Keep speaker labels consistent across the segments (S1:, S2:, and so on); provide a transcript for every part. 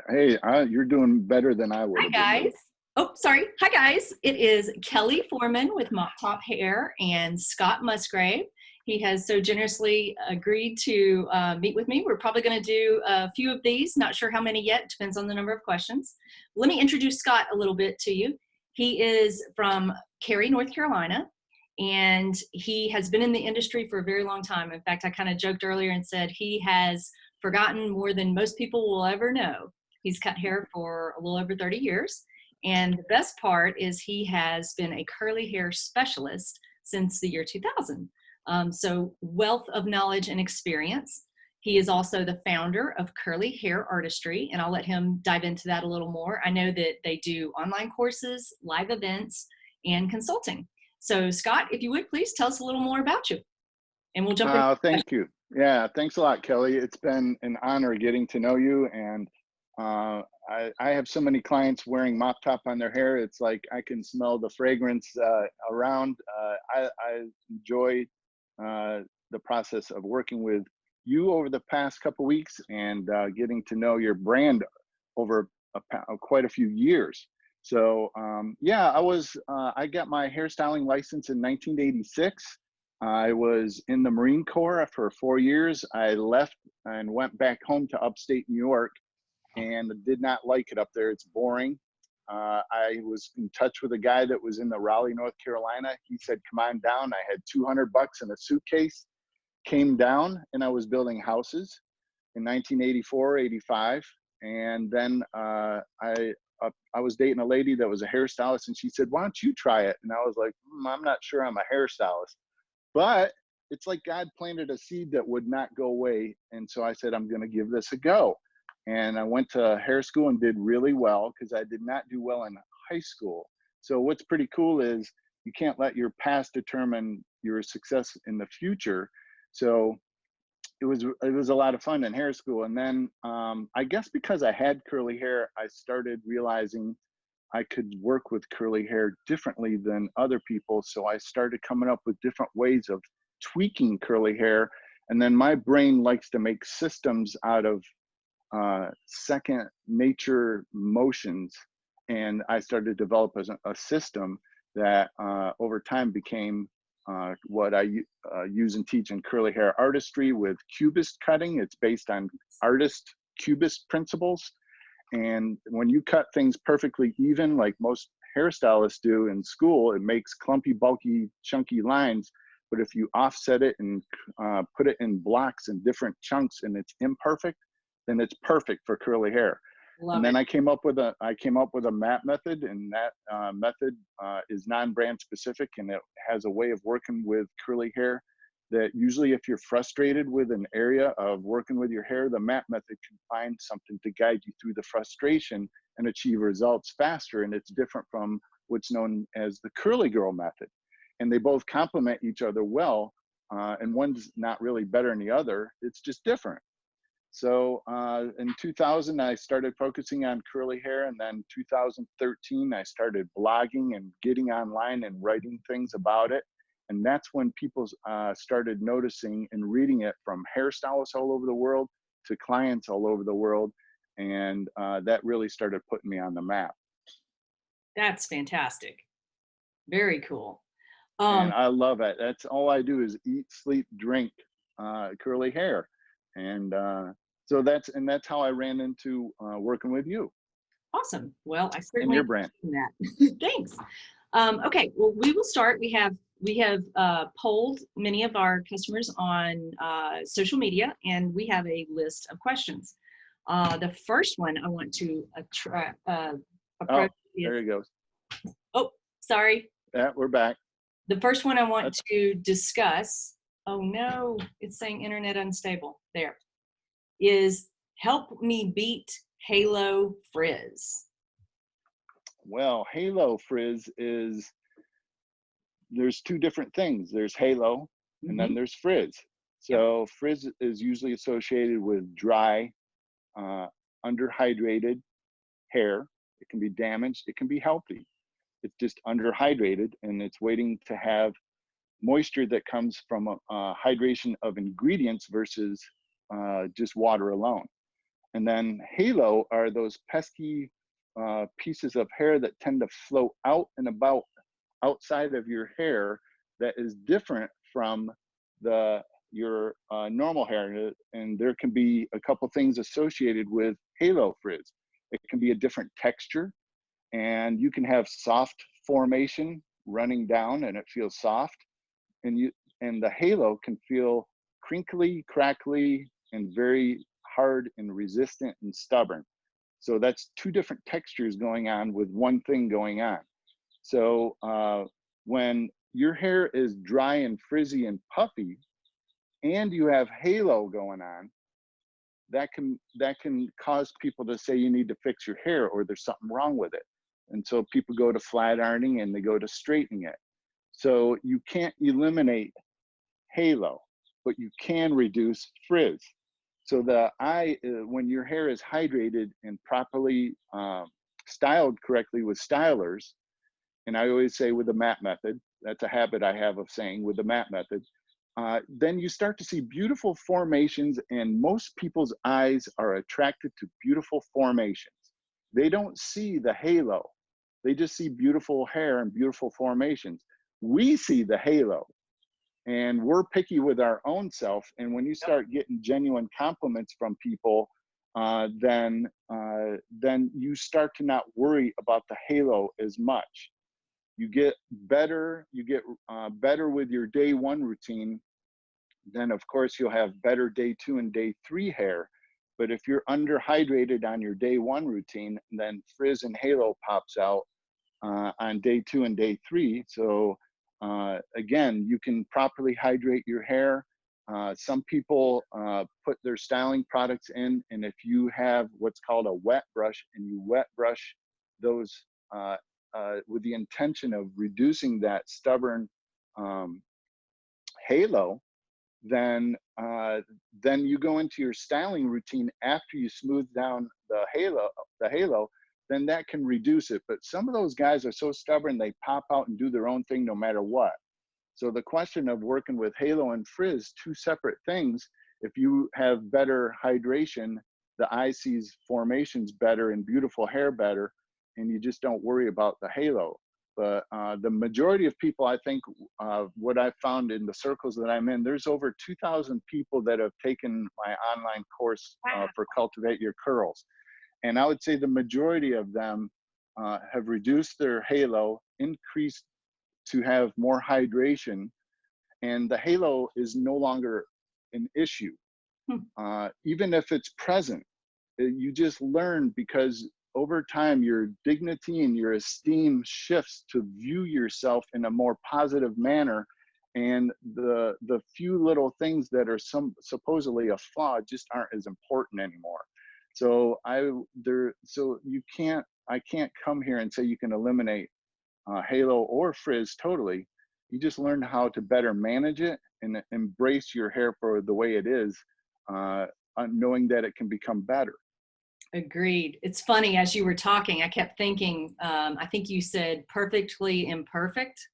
S1: You're doing better than I would
S2: Hi,
S1: have been
S2: guys.
S1: doing.
S2: Oh, sorry. Hi, guys. It is Kelly Foreman with Mop Top Hair and Scott Musgrave. He has so generously agreed to meet with me. We're probably going to do a few of these. Not sure how many yet. Depends on the number of questions. Let me introduce Scott a little bit to you. He is from Cary, North Carolina, and he has been in the industry for a very long time. In fact, I kind of joked earlier and said he has forgotten more than most people will ever know. He's cut hair for a little over 30 years. And the best part is he has been a curly hair specialist since the year 2000. So wealth of knowledge and experience. He is also the founder of Curly Hair Artistry, and I'll let him dive into that a little more. I know that they do online courses, live events, and consulting. So Scott, if you would please tell us a little more about you, and we'll jump in.
S1: Thank you. Yeah, thanks a lot, Kelly. It's been an honor getting to know you, and I have so many clients wearing mop top on their hair. It's like I can smell the fragrance around. I enjoy the process of working with you over the past couple weeks and getting to know your brand over quite a few years. So yeah, I got my hairstyling license in 1986. I was in the Marine Corps for 4 years. I left and went back home to upstate New York and did not like it up there. It's boring. I was in touch with a guy that was in the Raleigh, North Carolina. He said, come on down. I had $200 in a suitcase, came down, and I was building houses in 1984, 85. And then I was dating a lady that was a hairstylist, and she said, why don't you try it? And I was like, I'm not sure I'm a hairstylist. But it's like God planted a seed that would not go away. And so I said, I'm going to give this a go. And I went to hair school and did really well because I did not do well in high school. So what's pretty cool is you can't let your past determine your success in the future. So it was a lot of fun in hair school. And then I guess because I had curly hair, I started realizing I could work with curly hair differently than other people. So I started coming up with different ways of tweaking curly hair. And then my brain likes to make systems out of second nature motions. And I started to develop a system that over time became what I use and teach in curly hair artistry with cubist cutting. It's based on artist cubist principles. And when you cut things perfectly even, like most hairstylists do in school, it makes clumpy, bulky, chunky lines. But if you offset it and put it in blocks and different chunks and it's imperfect, then it's perfect for curly hair.
S2: Love
S1: And then
S2: it.
S1: I came up with a map method, and that method is non-brand specific, and it has a way of working with curly hair that usually if you're frustrated with an area of working with your hair, the map method can find something to guide you through the frustration and achieve results faster. And it's different from what's known as the curly girl method. And they both complement each other well. And one's not really better than the other. It's just different. So in 2000, I started focusing on curly hair. And then 2013, I started blogging and getting online and writing things about it. And that's when people started noticing and reading it, from hairstylists all over the world to clients all over the world. And that really started putting me on the map.
S2: That's fantastic. Very cool.
S1: And I love it. That's all I do is eat, sleep, drink curly hair. And so that's how I ran into working with you
S2: Awesome. Well, I
S1: and
S2: certainly
S1: your brand.
S2: appreciate that. Thanks. Okay, well, we will start. We have polled many of our customers on social media, and we have a list of questions. The first one I want to approach
S1: Oh,
S2: is,
S1: there he goes.
S2: oh, sorry.
S1: Yeah, we're back.
S2: The first one I want to discuss, oh no, it's saying internet unstable. There, is help me beat halo frizz.
S1: Well, halo frizz is, there's two different things. There's halo and then there's frizz. So frizz is usually associated with dry, underhydrated hair. It can be damaged, it can be healthy. It's just underhydrated, and it's waiting to have moisture that comes from hydration of ingredients versus just water alone. And then halo are those pesky pieces of hair that tend to float out and about outside of your hair that is different from the your normal hair. And there can be a couple things associated with halo frizz. It can be a different texture, and you can have soft formation running down and it feels soft, and the halo can feel crinkly, crackly, and very hard and resistant and stubborn. So that's two different textures going on with one thing going on. So when your hair is dry and frizzy and puffy, and you have halo going on, that can cause people to say you need to fix your hair or there's something wrong with it. And so people go to flat ironing and they go to straightening it. So you can't eliminate halo, but you can reduce frizz. So when your hair is hydrated and properly styled correctly with stylers, and I always say with the mat method, that's a habit I have of saying with the mat method, then you start to see beautiful formations, and most people's eyes are attracted to beautiful formations. They don't see the halo. They just see beautiful hair and beautiful formations. We see the halo, and we're picky with our own self. And when you start getting genuine compliments from people, then you start to not worry about the halo as much. You get better. You get better with your day one routine. Then of course you'll have better day two and day three hair. But if you're underhydrated on your day one routine, then frizz and halo pops out on day two and day three. So again, you can properly hydrate your hair. Some people put their styling products in, and if you have what's called a wet brush and you wet brush those with the intention of reducing that stubborn halo, then then you go into your styling routine after you smooth down the halo, then that can reduce it. But some of those guys are so stubborn, they pop out and do their own thing no matter what. So the question of working with halo and frizz, two separate things. If you have better hydration, the eye sees formations better and beautiful hair better, and you just don't worry about the halo. But the majority of people, I think, what I've found in the circles that I'm in, there's over 2,000 people that have taken my online course for Cultivate Your Curls. And I would say the majority of them have reduced their halo, increased to have more hydration, and the halo is no longer an issue. Even if it's present, you just learn, because over time your dignity and your esteem shifts to view yourself in a more positive manner, and the few little things that are supposedly a flaw just aren't as important anymore. So I can't come here and say you can eliminate halo or frizz totally. You just learn how to better manage it and embrace your hair for the way it is, knowing that it can become better.
S2: Agreed. It's funny, as you were talking, I kept thinking, I think you said perfectly imperfect.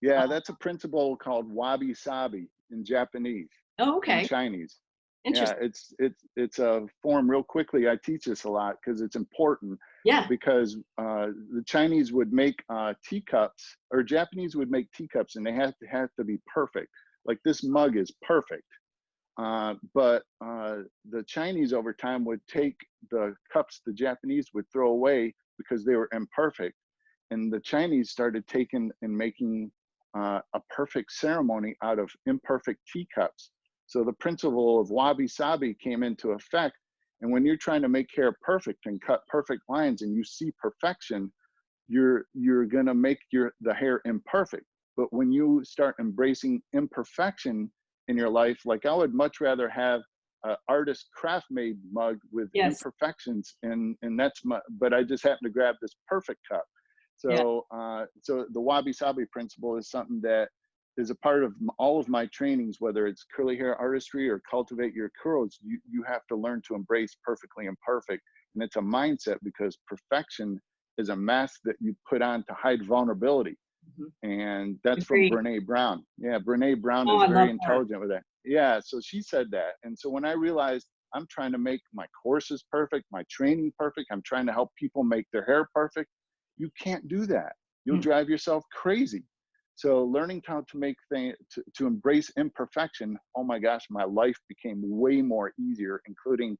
S1: Yeah, that's a principle called wabi sabi in Japanese
S2: Oh,
S1: and
S2: okay.
S1: Chinese. Yeah,
S2: Interesting.
S1: it's a form real quickly. I teach this a lot because it's important,
S2: Yeah.
S1: because the Chinese would make teacups, or Japanese would make teacups, and they have to be perfect. Like this mug is perfect. But the Chinese over time would take the cups the Japanese would throw away because they were imperfect. And the Chinese started taking and making a perfect ceremony out of imperfect teacups. So the principle of wabi sabi came into effect. And when you're trying to make hair perfect and cut perfect lines and you see perfection, you're gonna make the hair imperfect. But when you start embracing imperfection in your life, like I would much rather have an artist craft made mug with
S2: Yes.
S1: imperfections, and but I just happen to grab this perfect cup.
S2: Yeah.
S1: So the wabi sabi principle is something that is a part of all of my trainings, whether it's curly hair artistry or cultivate your curls. You have to learn to embrace perfectly imperfect, and it's a mindset, because perfection is a mask that you put on to hide vulnerability. And that's from
S2: Agreed.
S1: Brene Brown. Yeah, Brene Brown
S2: Oh,
S1: is
S2: I love
S1: very
S2: her.
S1: intelligent with that. Yeah, so she said that. And so when I realized I'm trying to make my courses perfect, my training perfect. I'm trying to help people make their hair perfect. You can't do that. You'll
S2: Mm.
S1: drive yourself crazy. So learning how to make things, to embrace imperfection, oh my gosh, my life became way more easier, including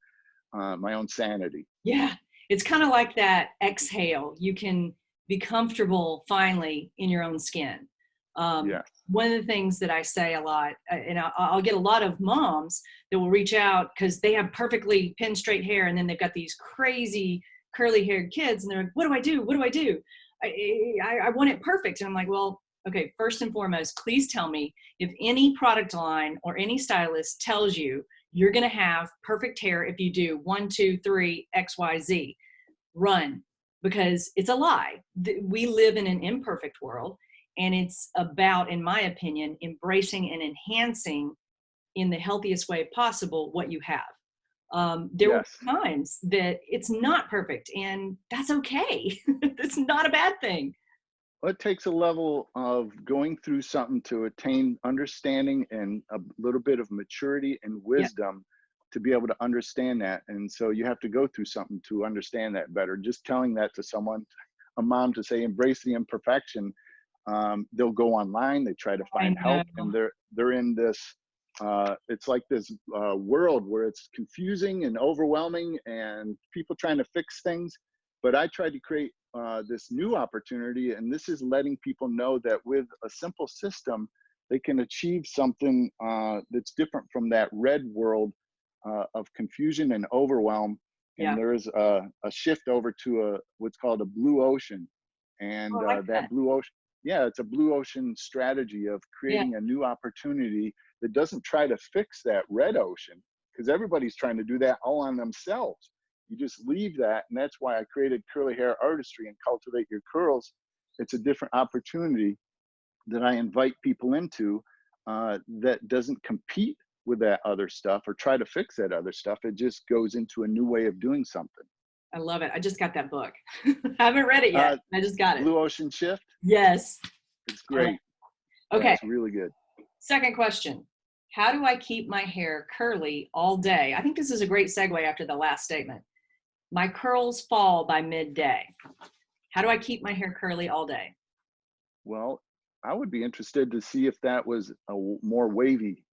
S1: my own sanity.
S2: Yeah, it's kind of like that exhale. You can be comfortable finally in your own skin.
S1: Yes,
S2: One of the things that I say a lot, and I'll get a lot of moms that will reach out because they have perfectly pin straight hair, and then they've got these crazy curly haired kids, and they're like, "What do I do? What do I do? I want it perfect." And I'm like, "Well, okay. First and foremost, please tell me if any product line or any stylist tells you you're going to have perfect hair if you do 1, 2, 3, X, Y, Z. Run, because it's a lie. We live in an imperfect world, and it's about, in my opinion, embracing and enhancing in the healthiest way possible what you have. There will
S1: yes.
S2: be times that it's not perfect, and that's okay. It's not a bad thing.
S1: Well, it takes a level of going through something to attain understanding and a little bit of maturity and
S2: Yeah,
S1: wisdom to be able to understand that. And so you have to go through something to understand that better. Just telling that to someone, a mom, to say embrace the imperfection, they'll go online, they try to
S2: I
S1: find
S2: know.
S1: help, and they're in this it's like this world where it's confusing and overwhelming and people trying to fix things. But I tried to create this new opportunity, and this is letting people know that with a simple system they can achieve something that's different from that red world of confusion and overwhelm. And
S2: Yeah.
S1: there is a shift over to what's called a blue ocean.
S2: Oh,
S1: And
S2: I like
S1: that
S2: that.
S1: blue ocean, yeah, it's a blue ocean strategy of
S2: Yeah,
S1: creating a new opportunity that doesn't try to fix that red ocean, because everybody's trying to do that all on themselves. You just leave that. And that's why I created Curly Hair Artistry and Cultivate Your Curls. It's a different opportunity that I invite people into, that doesn't compete with that other stuff or try to fix that other stuff. It just goes into a new way of doing something.
S2: I love it. I just got that book. I haven't read it yet.
S1: Uh,
S2: I just got it.
S1: Blue Ocean Shift,
S2: Yes.
S1: it's
S2: I love
S1: great.
S2: it.
S1: Yeah,
S2: Okay.
S1: it's really good.
S2: Second question. How do I keep my hair curly all day? I think this is a great segue after the last statement. My curls fall by midday. How do I keep my hair curly all day?
S1: Well, I would be interested to see if that was more wavy.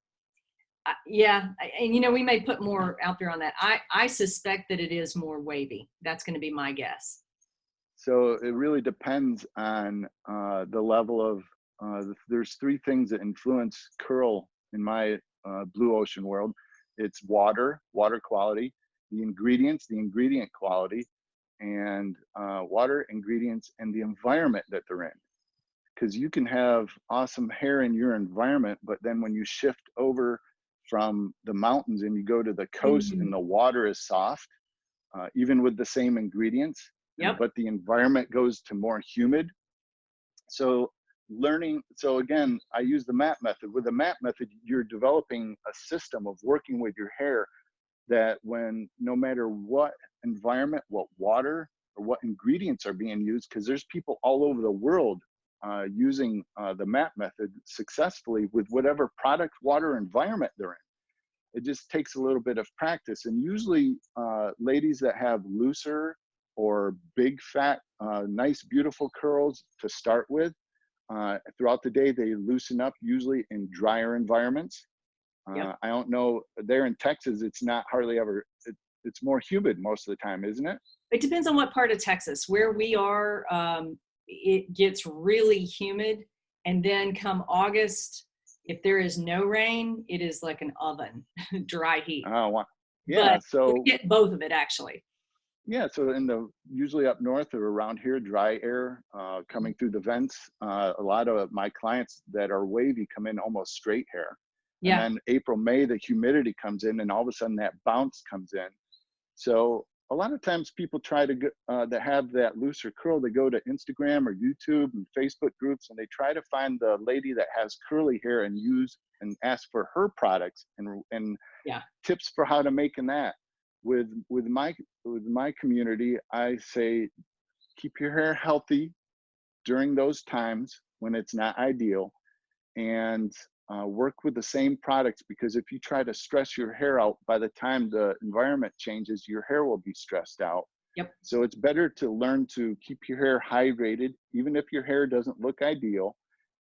S2: Yeah, and we may put more out there on that. I suspect that it is more wavy. That's going to be my guess.
S1: So it really depends on the level of. There's three things that influence curl in my blue ocean world. It's water quality, the ingredient quality, and water, ingredients, and the environment that they're in. Because you can have awesome hair in your environment, but then when you shift over from the mountains and you go to the coast
S2: Mm,
S1: and the water is soft, even with the same ingredients, and
S2: yep.
S1: but the environment goes to more humid. So so again, I use the map method. With the map method, you're developing a system of working with your hair that when no matter what environment, what water, or what ingredients are being used, because there's people all over the world using the map method successfully with whatever product, water, environment they're in. It just takes a little bit of practice. And usually, ladies that have looser or big, fat, nice, beautiful curls to start with, throughout the day, they loosen up usually in drier environments.
S2: Yep.
S1: I don't know. There in Texas, it's not hardly ever. It's more humid most of the time, isn't it?
S2: It depends on what part of Texas. Where we are, it gets really humid. And then come August, if there is no rain, it is like an oven, dry heat.
S1: Wow. Yeah.
S2: But we
S1: So
S2: get both of it actually.
S1: yeah. So in the usually up north or around here, dry air coming through the vents. A lot of my clients that are wavy come in almost straight hair, and
S2: Yeah.
S1: then April, May, the humidity comes in, and all of a sudden that bounce comes in. So a lot of times people try to that have that looser curl, they go to Instagram or YouTube and Facebook groups, and they try to find the lady that has curly hair and use and ask for her products and
S2: Yeah.
S1: tips for how to making that. With my community, I say keep your hair healthy during those times when it's not ideal, and work with the same products, because if you try to stress your hair out, by the time the environment changes, your hair will be stressed out.
S2: Yep.
S1: So it's better to learn to keep your hair hydrated, even if your hair doesn't look ideal,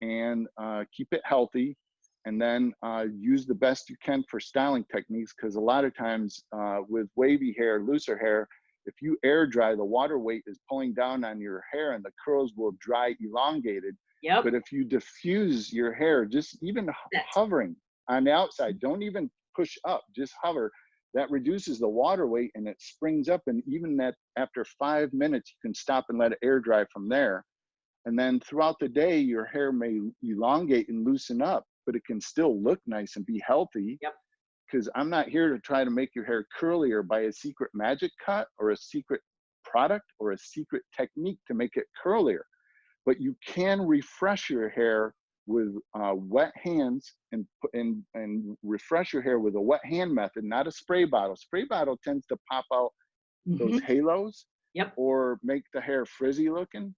S1: and keep it healthy. And then use the best you can for styling techniques, because a lot of times with wavy hair, looser hair, if you air dry, the water weight is pulling down on your hair and the curls will dry elongated.
S2: Yep.
S1: But if you diffuse your hair, just even
S2: That's
S1: hovering on the outside, don't even push up, just hover, that reduces the water weight and it springs up. And even that after 5 minutes, you can stop and let it air dry from there. And then throughout the day, your hair may elongate and loosen up, but it can still look nice and be healthy.
S2: yep.
S1: Because I'm not here to try to make your hair curlier by a secret magic cut or a secret product or a secret technique to make it curlier. But you can refresh your hair with wet hands, and refresh your hair with a wet hand method, not a spray bottle. Spray bottle tends to pop out those
S2: Hmm.
S1: halos
S2: Yep.
S1: or make the hair frizzy looking.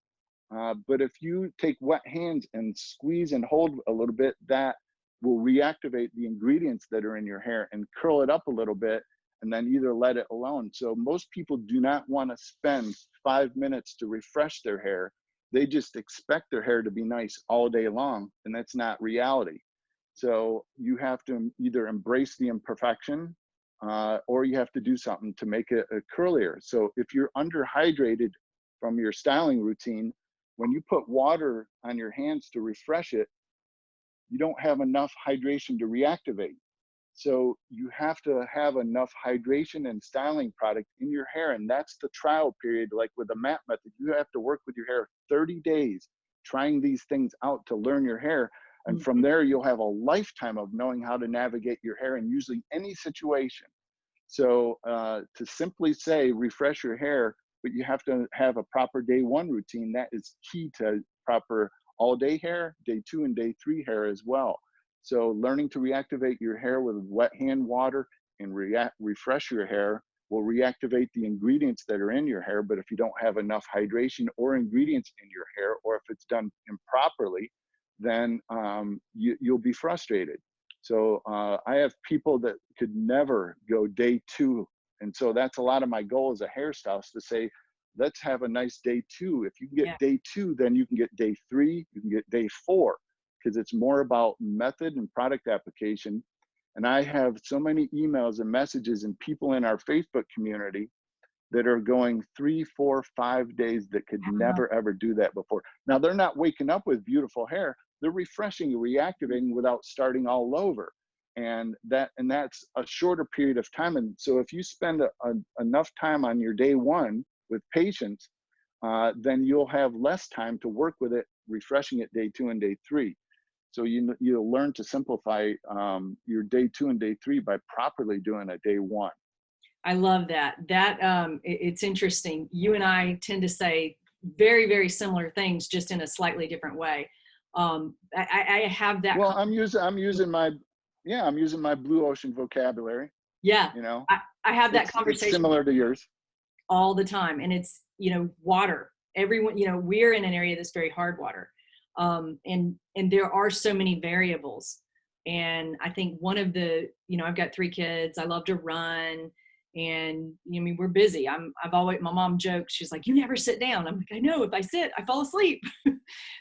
S1: But if you take wet hands and squeeze and hold a little bit, that will reactivate the ingredients that are in your hair and curl it up a little bit, and then either let it alone. So most people do not want to spend 5 minutes to refresh their hair. They just expect their hair to be nice all day long, and that's not reality. So you have to either embrace the imperfection, or you have to do something to make it curlier. So if you're underhydrated from your styling routine, when you put water on your hands to refresh it, you don't have enough hydration to reactivate. So you have to have enough hydration and styling product in your hair. And that's the trial period. Like with the MAP method, you have to work with your hair 30 days, trying these things out to learn your hair. And from
S2: Hmm.
S1: there, you'll have a lifetime of knowing how to navigate your hair in usually any situation. So to simply say refresh your hair, but you have to have a proper day one routine. That is key to proper all day hair, day two and day three hair as well. So learning to reactivate your hair with wet hand water and refresh your hair will reactivate the ingredients that are in your hair. But if you don't have enough hydration or ingredients in your hair, or if it's done improperly, then you'll be frustrated. So I have people that could never go day two. And so that's a lot of my goal as a hairstylist, to say, let's have a nice day two. If you can
S2: Yeah.
S1: get day two, then you can get day three, you can get day four, because it's more about method and product application. And I have so many emails and messages and people in our Facebook community that are going 3, 4, 5 days that could
S2: Uh,
S1: never ever do that before. Now they're not waking up with beautiful hair. They're refreshing and reactivating without starting all over. And that's a shorter period of time. And so if you spend enough time on your day one with patience, then you'll have less time to work with it, refreshing it day two and day three. So you'll learn to simplify your day two and day three by properly doing a day one.
S2: I love that. It's interesting. You and I tend to say very, very similar things, just in a slightly different way. I have that.
S1: Well, I'm using my, yeah, I'm using my blue ocean vocabulary.
S2: Yeah,
S1: You know,
S2: I have that
S1: it's
S2: conversation
S1: similar to yours.
S2: all the time, and it's, water. Everyone, we're in an area that's very hard water, and there are so many variables. And I think one of the, I've got 3 kids. I love to run, and I mean, we're busy. I've always, my mom jokes, she's like, "You never sit down." I'm like, "I know. If I sit, I fall asleep."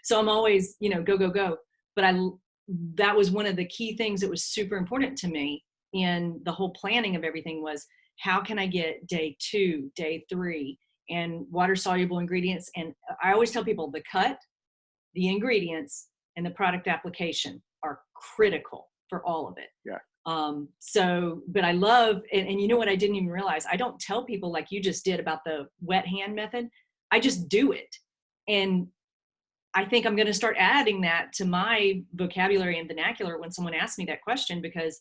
S2: So I'm always, go, go, go. But that was one of the key things that was super important to me in the whole planning of everything, was how can I get day 2, day 3, and water soluble ingredients. And I always tell people the cut, the ingredients, and the product application are critical for all of it.
S1: Yeah.
S2: But I love, and you know what, I didn't even realize, I don't tell people like you just did about the wet hand method. I just do it. And I think I'm going to start adding that to my vocabulary and vernacular when someone asks me that question, because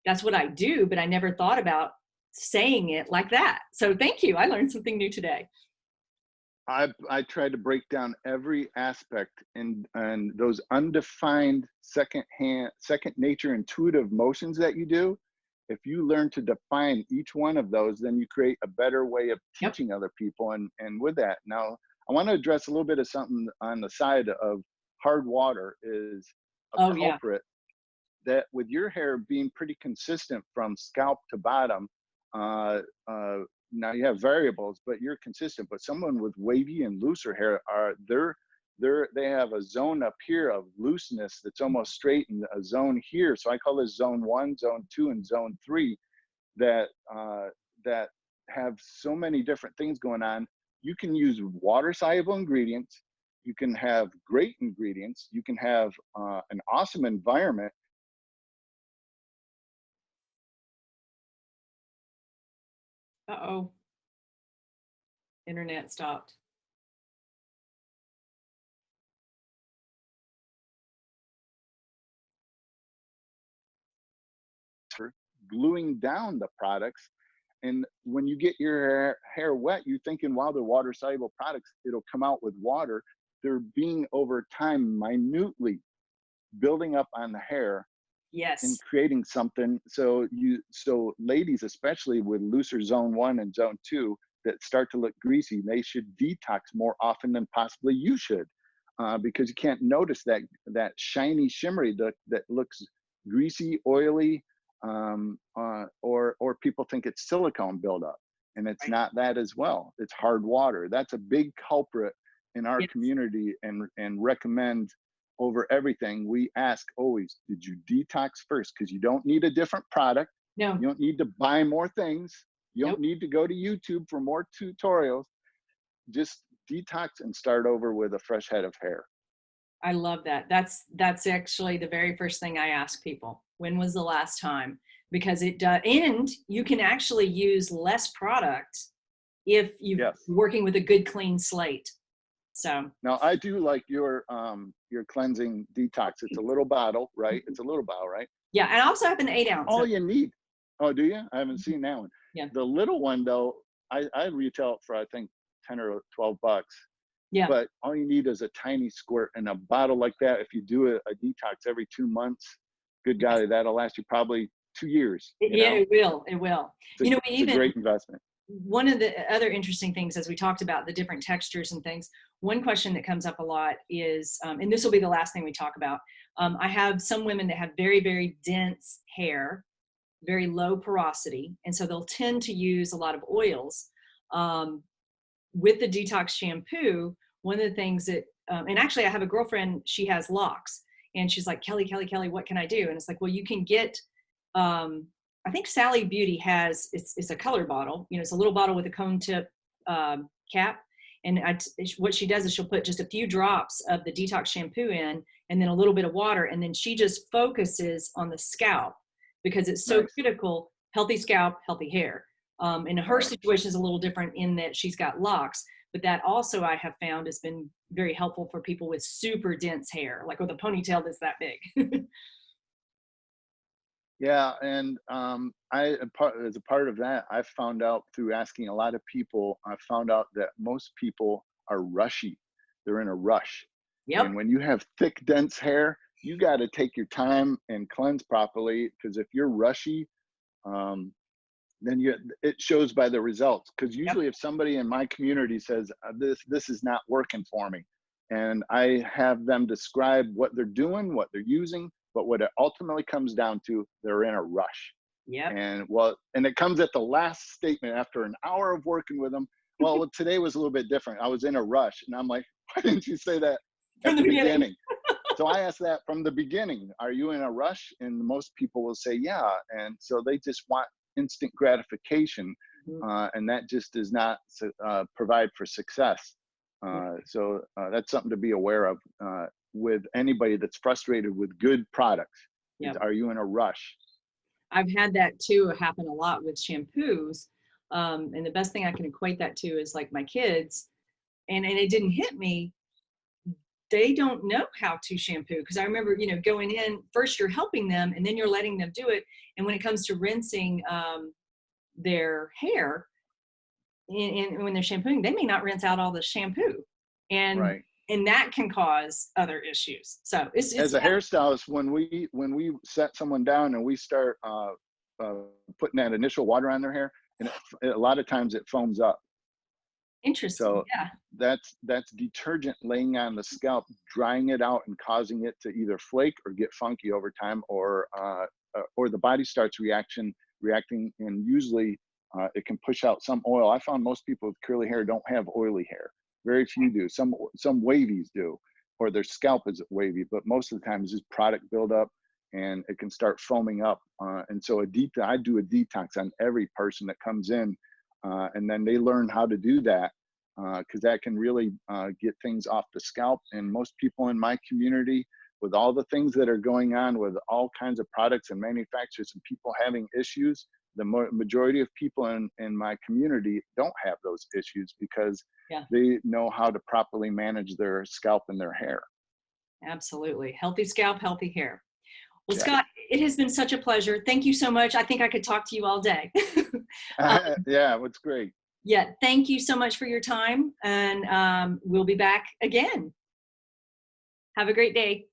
S2: that's what I do, but I never thought about saying it like that. So thank you. I learned something new today.
S1: I try to break down every aspect, and those undefined second nature intuitive motions that you do. If you learn to define each one of those, then you create a better way of
S2: Yep.
S1: teaching other people. And with that, now I want to address a little bit of something on the side of hard water is a
S2: Oh yeah.
S1: culprit that with your hair being pretty consistent from scalp to bottom, uh, now you have variables, but you're consistent. But someone with wavy and looser hair they have a zone up here of looseness that's almost straight, and a zone here. So I call this zone 1, zone 2, and zone 3 that that have so many different things going on. You can use water soluble ingredients. You can have great ingredients. You can have an awesome environment.
S2: Uh-oh. Internet stopped.
S1: For gluing down the products. And when you get your hair wet, you're thinking, wow, they're water soluble products, it'll come out with water. They're being over time minutely building up on the hair and
S2: Yes.
S1: creating something. So ladies, especially with looser zone 1 and zone 2 that start to look greasy, they should detox more often than possibly you should, because you can't notice that shiny shimmery that looks greasy, oily, or people think it's silicone buildup, and it's
S2: Right.
S1: not that as well. It's hard water. That's a big culprit in our
S2: Yes.
S1: community, and recommend over everything. We ask always, did you detox first? Because you don't need a different product.
S2: No.
S1: You don't need to buy more things. You don't
S2: Nope.
S1: need to go to YouTube for more tutorials. Just detox and start over with a fresh head of hair.
S2: I love that. That's actually the very first thing I ask people. When was the last time? Because it does, and you can actually use less product if you're
S1: Yes.
S2: working with a good clean slate. So
S1: Now I do like your cleansing detox. It's a little bottle, right? It's a little bottle, right?
S2: yeah, and I also have an 8 ounce.
S1: All you need. Oh, do you? I haven't seen that one.
S2: Yeah.
S1: The little one though, I retail it for I think 10 or 12 bucks.
S2: Yeah.
S1: But all you need is a tiny squirt in a bottle like that. If you do a detox every 2 months, good golly, that'll last you probably 2 years.
S2: Yeah, it will. It will.
S1: It's a,
S2: We
S1: it's a
S2: even,
S1: great investment.
S2: one of the other interesting things as we talked about the different textures and things, one question that comes up a lot is, and this will be the last thing we talk about, I have some women that have very, very dense hair, very low porosity, and so they'll tend to use a lot of oils. With the detox shampoo, one of the things that, and actually I have a girlfriend, she has locks, and she's like, Kelly, what can I do? And it's like, well, you can get, I think Sally Beauty has, it's a color bottle, it's a little bottle with a cone tip cap. And what she does is she'll put just a few drops of the detox shampoo in, and then a little bit of water. And then she just focuses on the scalp because it's so
S1: Nice.
S2: critical. Healthy scalp, healthy hair. And her situation is a little different in that she's got locks, but that also I have found has been very helpful for people with super dense hair, like with a ponytail that's that big.
S1: Yeah, and as a part of that, I found out through asking a lot of people, I found out that most people are rushy. They're in a rush. And
S2: Yep.
S1: when you have thick, dense hair, you got to take your time and cleanse properly, because if you're rushy, um, then it shows by the results. Because usually if somebody in my community says, this is not working for me, and I have them describe what they're doing, what they're using, but what it ultimately comes down to, they're in a rush.
S2: Yep.
S1: And it comes at the last statement after an hour of working with them. Well, today was a little bit different. I was in a rush. And I'm like, why didn't you say that
S2: From
S1: at
S2: the
S1: the
S2: beginning.
S1: beginning? So I asked that from the beginning. Are you in a rush? And most people will say, yeah. And so they just want instant gratification. And that just does not provide for success. So that's something to be aware of with anybody that's frustrated with good products.
S2: Yep.
S1: Are you in a rush?
S2: I've had that too happen a lot with shampoos. And the best thing I can equate that to is like my kids, and it didn't hit me. They don't know how to shampoo. Cause I remember, going in first, you're helping them and then you're letting them do it. And when it comes to rinsing their hair and when they're shampooing, they may not rinse out all the shampoo. And
S1: Right.
S2: and that can cause other issues. So it's
S1: As a hairstylist, when we set someone down and we start putting that initial water on their hair, and a lot of times it foams up.
S2: Interesting.
S1: So
S2: Yeah.
S1: that's detergent laying on the scalp, drying it out and causing it to either flake or get funky over time, or the body starts reacting, and usually it can push out some oil. I found most people with curly hair don't have oily hair. Very few do. Some wavies do, or their scalp is wavy, but most of the time it's just product buildup, and it can start foaming up. And so I do a detox on every person that comes in, and then they learn how to do that, because that can really get things off the scalp. And most people in my community, with all the things that are going on with all kinds of products and manufacturers and people having issues, the majority of people in my community don't have those issues because
S2: Yeah.
S1: they know how to properly manage their scalp and their hair.
S2: Absolutely. Healthy scalp, healthy hair. Well,
S1: Yeah.
S2: Scott, it has been such a pleasure. Thank you so much. I think I could talk to you all day. um,
S1: Yeah, it's great.
S2: yeah. Thank you so much for your time. And we'll be back again. Have a great day.